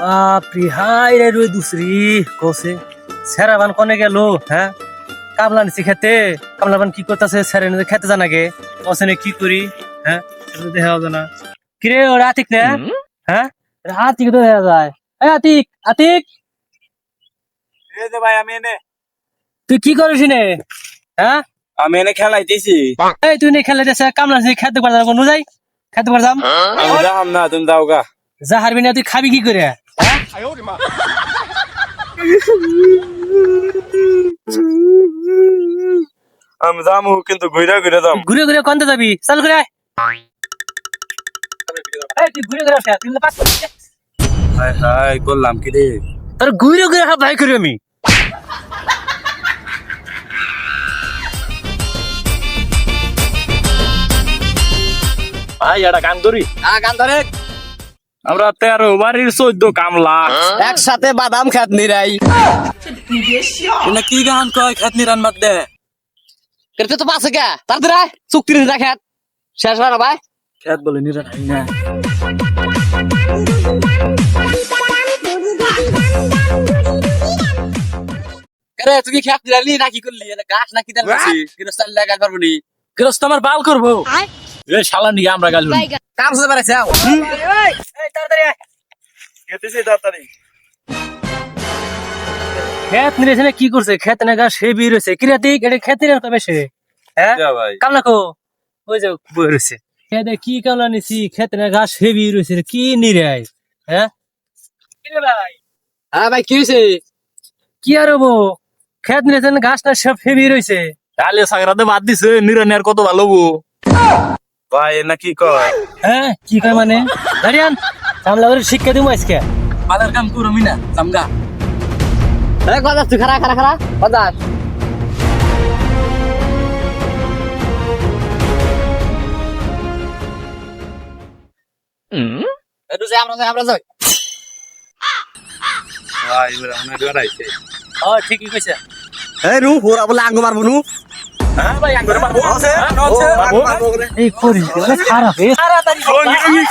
বাপরে হাই রে রুই দুসরি কোসে সেরাবান কোনে গেল হ্যাঁ কামলা নিছি খেতে কামলাবান কি করতেছে সেরে খেতে জানাগে কোসে কি করি হ্যাঁ দেখা হবে না কিরে ওর আতিক না হ্যাঁ আতিক তো দেখা যায় এই আতিক আতিক এই যে ভাই আমি এনে তুই কি করিস নে হ্যাঁ আমি এনে খেলাইতেছি এই তুই নে খেলে দেছে কামলা নিছি খেতে পারতাম কোন যাই খেতে পারতাম আমি যাম না তুমি যাও গা যা হারবি না তুই খাবি কি করে হ্যাঁ আমি যামু কিন্তু ঘুরে ঘুরে যাম ঘুরে ঘুরে কোনতে যাবি চল ঘুরে আয়। এই তুই ঘুরে ঘুরে আসা তুই পাস হাই হাই করলাম কি রে তোর ঘুরে ঘুরে হাত ভাই করি আমি ভাই এটা গান ধরি গান ধরে আমরা 13 বাড়ির 14 কামলা একসাথে বাদাম খাত নিরাই এটা কি গান কয় খাতনি রান মাত দে করতে তো পাশে কে তার ধরে চুক্তি রে খেত শেষ হয় না ভাই খেত বলে নিরান হাই না আরে তুই কি খেত নিরালি নাকি করলি এটা গাছ নাকি দেন কিন্তু চাল লাগা পারবো নি গৃহস্থ আমার বাল করবো এ শালা নিকে আমরা গাল কাম সে পারেছে এই তাড়াতাড়ি আয় খেতেছি তাড়াতাড়ি খেত নিরেছে না কি করছে খেত না গা সে বি রয়েছে কিরাতিক এটা খেতে নিরে তবে সে হ্যাঁ যা ভাই কামলা কো ওই যে বই রয়েছে খেতে কি কামলা নিছি খেত না গা সে বি রয়েছে কি নিরে আয় হ্যাঁ কি রে ভাই হ্যাঁ ভাই কি হইছে কি আর হবো খেত নিরেছে না গাছ না সব হেবি রয়েছে তাহলে সাগরাতে বাদ দিছে নিরানি আর কত ভালো হবো ভাই না কি কয় হ্যাঁ কি কয় মানে দাঁড়িয়ান কামলা করে শিক্ষা দিব আজকে আদার কাম করমি না সামগা এই কথা তুই খারা খারা খারা কথা একটু যাই আমরা যাই ভাই আমরা ডরাইছে ও ঠিকই কইছে এই রু হোরা বলে আঙ্গ মারবো নু হ্যাঁ ভাই আঙ্গুরে মারবো আছে মারবো এই করিস খারাপ তাড়াতাড়ি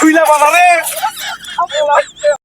খুইলা বাবা রে